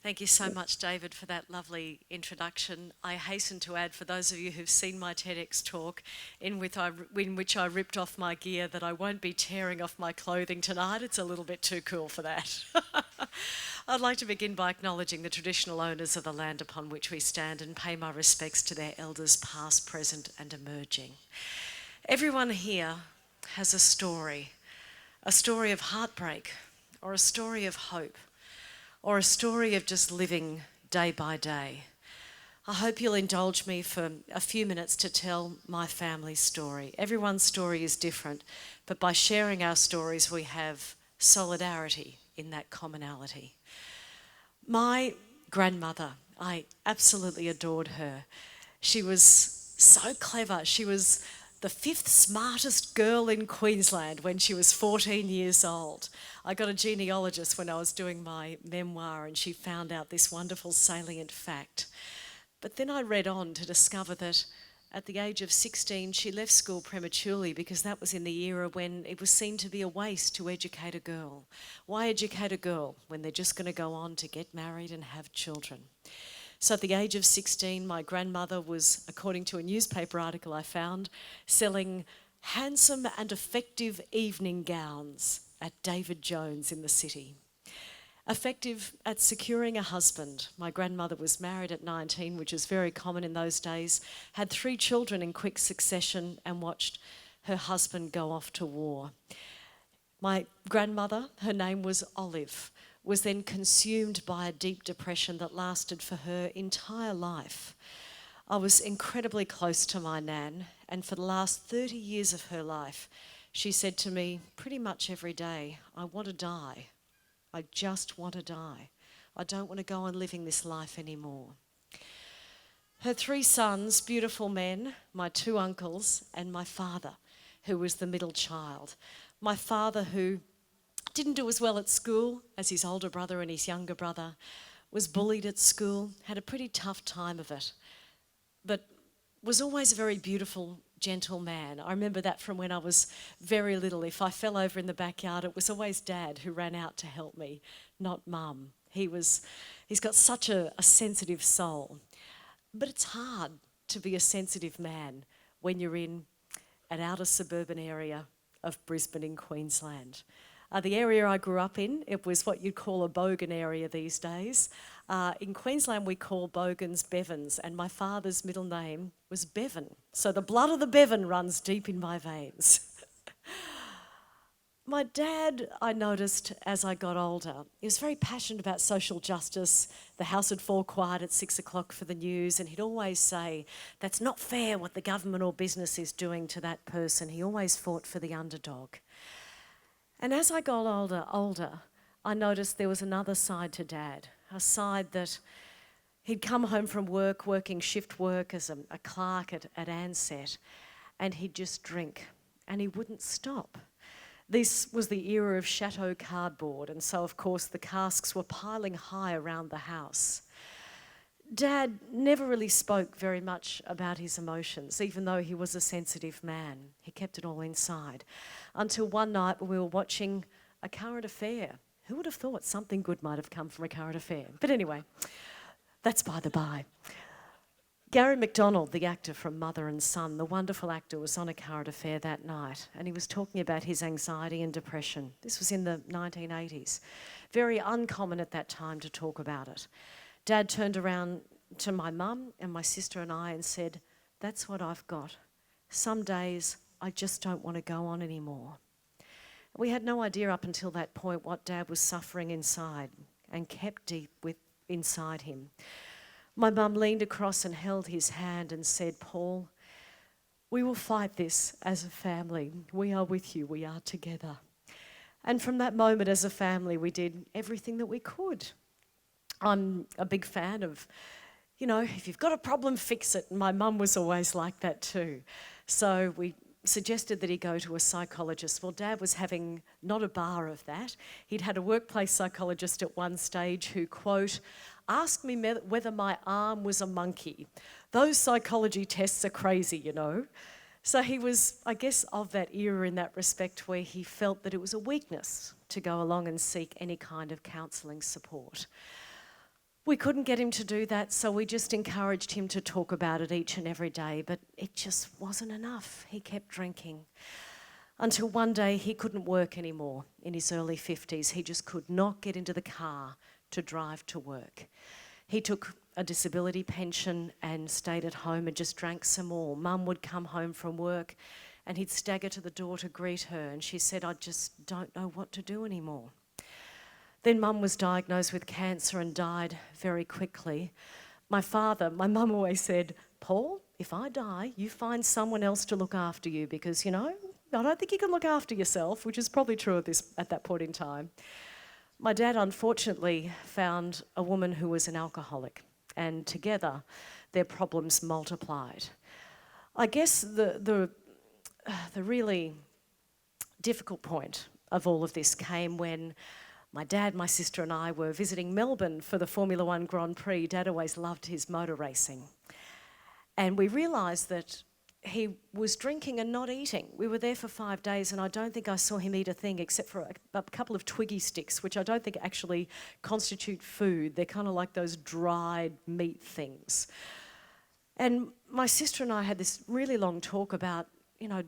Thank you so much, David, for that lovely introduction. I hasten to add, for those of you who've seen my TEDx talk, in which I ripped off my gear, that I won't be tearing off my clothing tonight. It's a little bit too cool for that. I'd like to begin by acknowledging the traditional owners of the land upon which we stand and pay my respects to their elders past, present and emerging. Everyone here has a story of heartbreak, or a story of hope, or a story of just living day by day. I hope you'll indulge me for a few minutes to tell my family's story. Everyone's story is different, but by sharing our stories, we have solidarity in that commonality. My grandmother, I absolutely adored her. She was so clever. She was the 5th smartest girl in Queensland when she was 14 years old. I got a genealogist when I was doing my memoir, and she found out this wonderful salient fact. But then I read on to discover that at the age of 16, she left school prematurely because that was in the era when it was seen to be a waste to educate a girl. Why educate a girl when they're just going to go on to get married and have children? So at the age of 16, my grandmother was, according to a newspaper article I found, selling handsome and effective evening gowns at David Jones in the city. Effective at securing a husband. My grandmother was married at 19, which is very common in those days, had 3 children in quick succession and watched her husband go off to war. My grandmother, her name was Olive, was then consumed by a deep depression that lasted for her entire life. I was incredibly close to my nan, and for the last 30 years of her life, she said to me pretty much every day, "I want to die. I just want to die. I don't want to go on living this life anymore." Her 3 sons, beautiful men, my 2 uncles, and my father, who was the middle child. My father, who didn't do as well at school as his older brother and his younger brother, was bullied at school, had a pretty tough time of it, but was always a very beautiful, gentle man. I remember that from when I was very little. If I fell over in the backyard, it was always Dad who ran out to help me, not Mum. He's got such a sensitive soul. But it's hard to be a sensitive man when you're in an outer suburban area of Brisbane in Queensland. The area I grew up in, it was what you'd call a bogan area these days. In Queensland, we call bogans Bevans, and my father's middle name was Bevan. So the blood of the Bevan runs deep in my veins. My dad, I noticed as I got older, he was very passionate about social justice. The house would fall quiet at 6 o'clock for the news, and he'd always say, "That's not fair what the government or business is doing to that person." He always fought for the underdog. And as I got older, I noticed there was another side to Dad, a side that he'd come home from work, working shift work as a clerk at Ansett, and he'd just drink, and he wouldn't stop. This was the era of chateau cardboard, and so of course the casks were piling high around the house. Dad never really spoke very much about his emotions, even though he was a sensitive man. He kept it all inside. Until one night when we were watching a current affair. Who would have thought something good might have come from a current affair? But anyway, that's by the by. Gary McDonald, the actor from Mother and Son, the wonderful actor, was on a current affair that night, and he was talking about his anxiety and depression. This was in the 1980s. Very uncommon at that time to talk about it. Dad turned around to my mum and my sister and I and said, "That's what I've got. Some days I just don't want to go on anymore." We had no idea up until that point what Dad was suffering inside and kept deep inside him. My mum leaned across and held his hand and said, "Paul, we will fight this as a family. We are with you. We are together." And from that moment as a family, we did everything that we could. I'm a big fan of, if you've got a problem, fix it. And my mum was always like that too. So we suggested that he go to a psychologist. Well, Dad was having not a bar of that. He'd had a workplace psychologist at one stage who, quote, "asked me whether my arm was a monkey. Those psychology tests are crazy, So he was, I guess, of that era in that respect where he felt that it was a weakness to go along and seek any kind of counselling support. We couldn't get him to do that, so we just encouraged him to talk about it each and every day, but it just wasn't enough. He kept drinking. Until one day he couldn't work anymore in his early 50s. He just could not get into the car to drive to work. He took a disability pension and stayed at home and just drank some more. Mum would come home from work and he'd stagger to the door to greet her, and she said, "I just don't know what to do anymore." Then Mum was diagnosed with cancer and died very quickly. My mum always said, "Paul, if I die, you find someone else to look after you because, I don't think you can look after yourself," which is probably true at that point in time. My dad unfortunately found a woman who was an alcoholic, and together their problems multiplied. I guess the really difficult point of all of this came when my dad, my sister and I were visiting Melbourne for the Formula One Grand Prix. Dad always loved his motor racing. And we realised that he was drinking and not eating. We were there for 5 days and I don't think I saw him eat a thing except for a couple of Twiggy sticks, which I don't think actually constitute food. They're kind of like those dried meat things. And my sister and I had this really long talk about,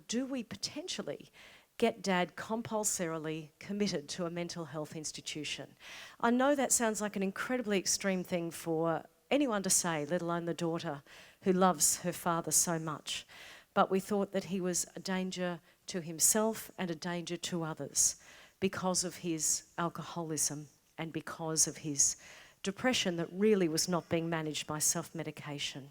do we potentially get Dad compulsorily committed to a mental health institution? I know that sounds like an incredibly extreme thing for anyone to say, let alone the daughter who loves her father so much. But we thought that he was a danger to himself and a danger to others because of his alcoholism and because of his depression that really was not being managed by self-medication.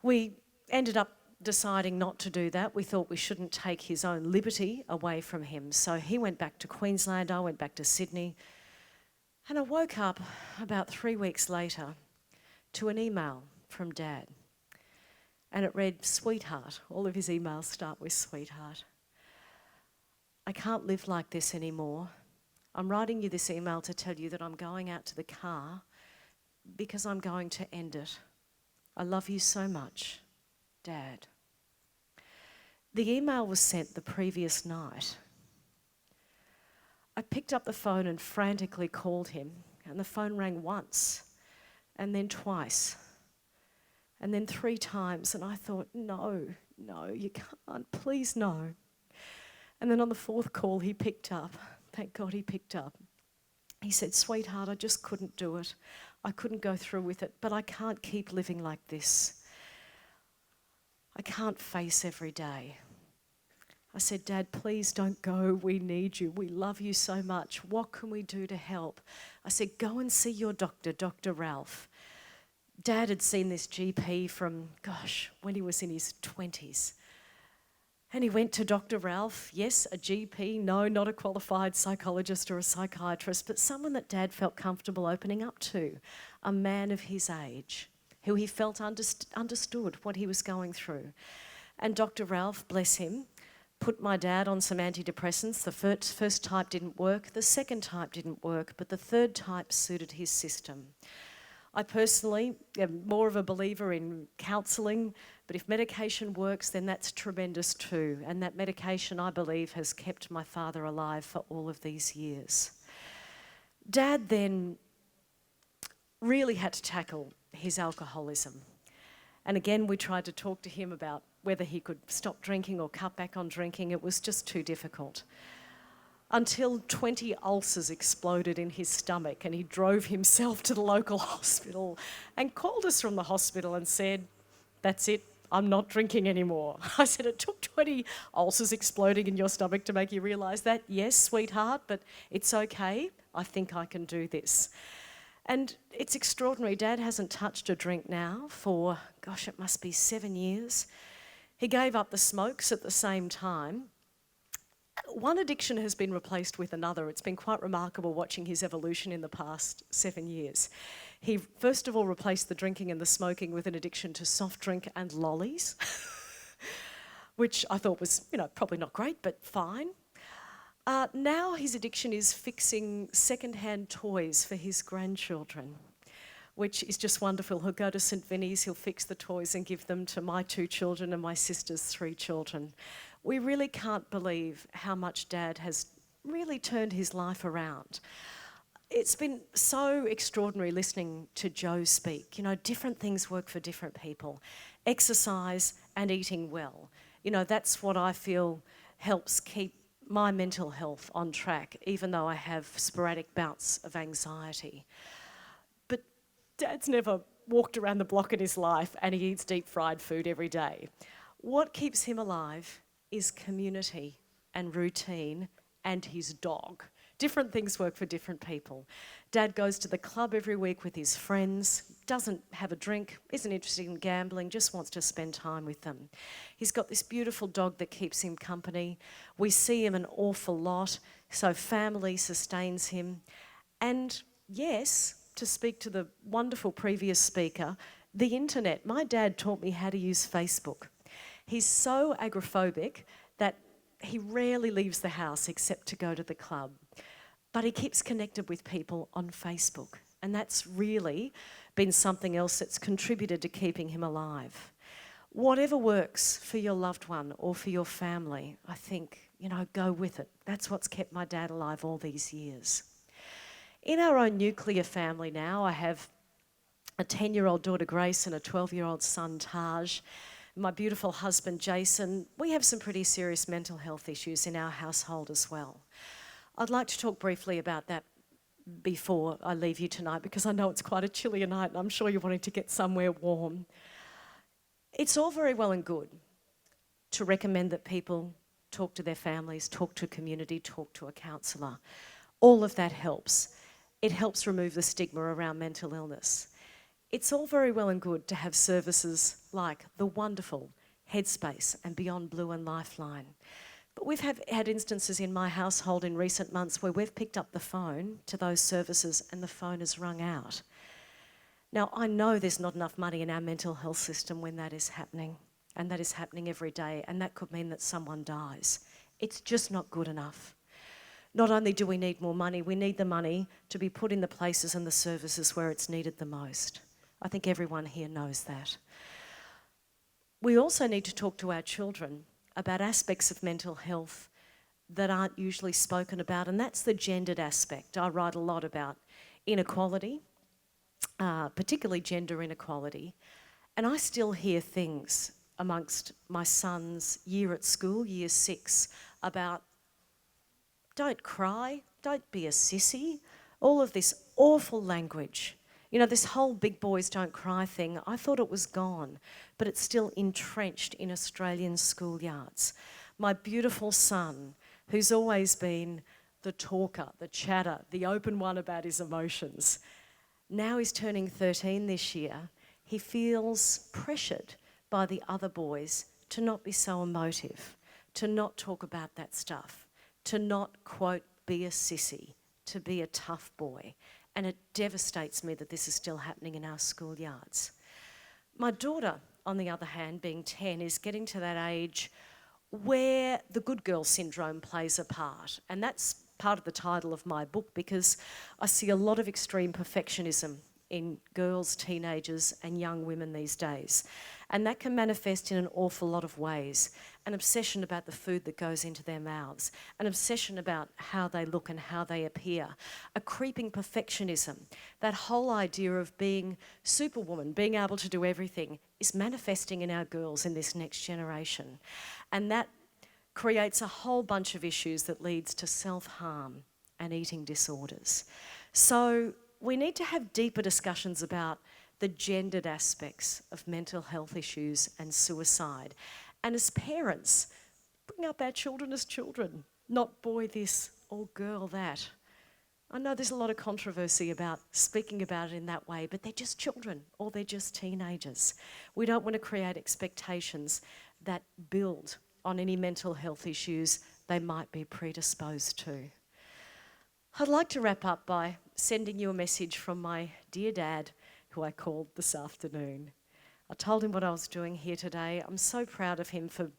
We ended up deciding not to do that. We thought we shouldn't take his own liberty away from him. So he went back to Queensland, I went back to Sydney. And I woke up about 3 weeks later to an email from Dad. And it read, "Sweetheart." All of his emails start with "Sweetheart. I can't live like this anymore. I'm writing you this email to tell you that I'm going out to the car because I'm going to end it. I love you so much, Dad." The email was sent the previous night. I picked up the phone and frantically called him, and the phone rang once, and then twice, and then 3 times, and I thought, no, you can't, please no. And then on the 4th call he picked up. Thank God he picked up. He said, "Sweetheart, I just couldn't do it. I couldn't go through with it, but I can't keep living like this. I can't face every day." I said, "Dad, please don't go. We need you. We love you so much. What can we do to help?" I said, "Go and see your doctor, Dr. Ralph." Dad had seen this GP from, when he was in his 20s. And he went to Dr. Ralph, yes, a GP, no, not a qualified psychologist or a psychiatrist, but someone that Dad felt comfortable opening up to, a man of his age, who he felt understood what he was going through. And Dr. Ralph, bless him, put my dad on some antidepressants. The first type didn't work, the second type didn't work, but the third type suited his system. I personally am more of a believer in counselling, but if medication works, then that's tremendous too. And that medication, I believe, has kept my father alive for all of these years. Dad then really had to tackle his alcoholism. And again, we tried to talk to him about whether he could stop drinking or cut back on drinking. It was just too difficult. Until 20 ulcers exploded in his stomach and he drove himself to the local hospital and called us from the hospital and said, "That's it, I'm not drinking anymore." I said, "It took 20 ulcers exploding in your stomach to make you realise that?" "Yes, sweetheart, but it's okay. I think I can do this." And it's extraordinary. Dad hasn't touched a drink now for, it must be 7 years. He gave up the smokes at the same time. One addiction has been replaced with another. It's been quite remarkable watching his evolution in the past 7 years. He first of all replaced the drinking and the smoking with an addiction to soft drink and lollies, which I thought was, probably not great, but fine. Now his addiction is fixing second-hand toys for his grandchildren, which is just wonderful. He'll go to St Vinny's, he'll fix the toys and give them to my 2 children and my sister's 3 children. We really can't believe how much Dad has really turned his life around. It's been so extraordinary listening to Jo speak. You know, different things work for different people. Exercise and eating well. You know, that's what I feel helps keep my mental health on track, even though I have sporadic bouts of anxiety. But Dad's never walked around the block in his life and he eats deep fried food every day. What keeps him alive is community and routine and his dog. Different things work for different people. Dad goes to the club every week with his friends, doesn't have a drink, isn't interested in gambling, just wants to spend time with them. He's got this beautiful dog that keeps him company. We see him an awful lot, so family sustains him. And yes, to speak to the wonderful previous speaker, the internet. My dad taught me how to use Facebook. He's so agoraphobic that he rarely leaves the house except to go to the club. But he keeps connected with people on Facebook. And that's really been something else that's contributed to keeping him alive. Whatever works for your loved one or for your family, I think, you know, go with it. That's what's kept my dad alive all these years. In our own nuclear family now, I have a 10-year-old daughter, Grace, and a 12-year-old son, Taj. My beautiful husband, Jason. We have some pretty serious mental health issues in our household as well. I'd like to talk briefly about that before I leave you tonight, because I know it's quite a chilly night and I'm sure you're wanting to get somewhere warm. It's all very well and good to recommend that people talk to their families, talk to a community, talk to a counsellor. All of that helps. It helps remove the stigma around mental illness. It's all very well and good to have services like the wonderful Headspace and Beyond Blue and Lifeline. But we've had instances in my household in recent months where we've picked up the phone to those services and the phone has rung out. Now, I know there's not enough money in our mental health system when that is happening, and that is happening every day, and that could mean that someone dies. It's just not good enough. Not only do we need more money, we need the money to be put in the places and the services where it's needed the most. I think everyone here knows that. We also need to talk to our children about aspects of mental health that aren't usually spoken about, and that's the gendered aspect. I write a lot about inequality, particularly gender inequality, and I still hear things amongst my son's year at school, year 6, about don't cry, don't be a sissy, all of this awful language. You know, this whole big boys don't cry thing, I thought it was gone, but it's still entrenched in Australian schoolyards. My beautiful son, who's always been the talker, the chatter, the open one about his emotions, now he's turning 13 this year. He feels pressured by the other boys to not be so emotive, to not talk about that stuff, to not, quote, be a sissy, to be a tough boy. And it devastates me that this is still happening in our schoolyards. My daughter, on the other hand, being 10, is getting to that age where the good girl syndrome plays a part. And that's part of the title of my book, because I see a lot of extreme perfectionism in girls, teenagers and young women these days. And that can manifest in an awful lot of ways. An obsession about the food that goes into their mouths, an obsession about how they look and how they appear, a creeping perfectionism. That whole idea of being superwoman, being able to do everything, is manifesting in our girls in this next generation. And that creates a whole bunch of issues that leads to self-harm and eating disorders. So we need to have deeper discussions about the gendered aspects of mental health issues and suicide. And as parents, bring up our children as children, not boy this or girl that. I know there's a lot of controversy about speaking about it in that way, but they're just children or they're just teenagers. We don't want to create expectations that build on any mental health issues they might be predisposed to. I'd like to wrap up by sending you a message from my dear dad, who I called this afternoon. I told him what I was doing here today. I'm so proud of him for,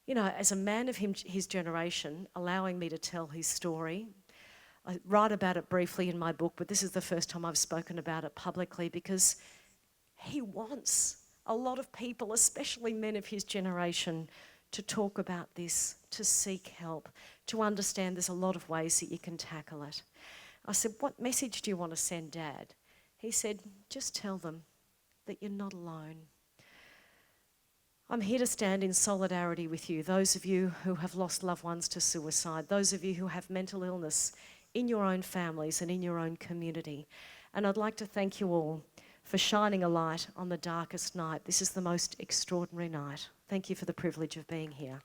you know, as a man of his generation, allowing me to tell his story. I write about it briefly in my book, but this is the first time I've spoken about it publicly, because he wants a lot of people, especially men of his generation, to talk about this, to seek help, to understand there's a lot of ways that you can tackle it. I said, what message do you want to send, Dad? He said, just tell them that you're not alone. I'm here to stand in solidarity with you, those of you who have lost loved ones to suicide, those of you who have mental illness in your own families and in your own community. And I'd like to thank you all for shining a light on the darkest night. This is the most extraordinary night. Thank you for the privilege of being here.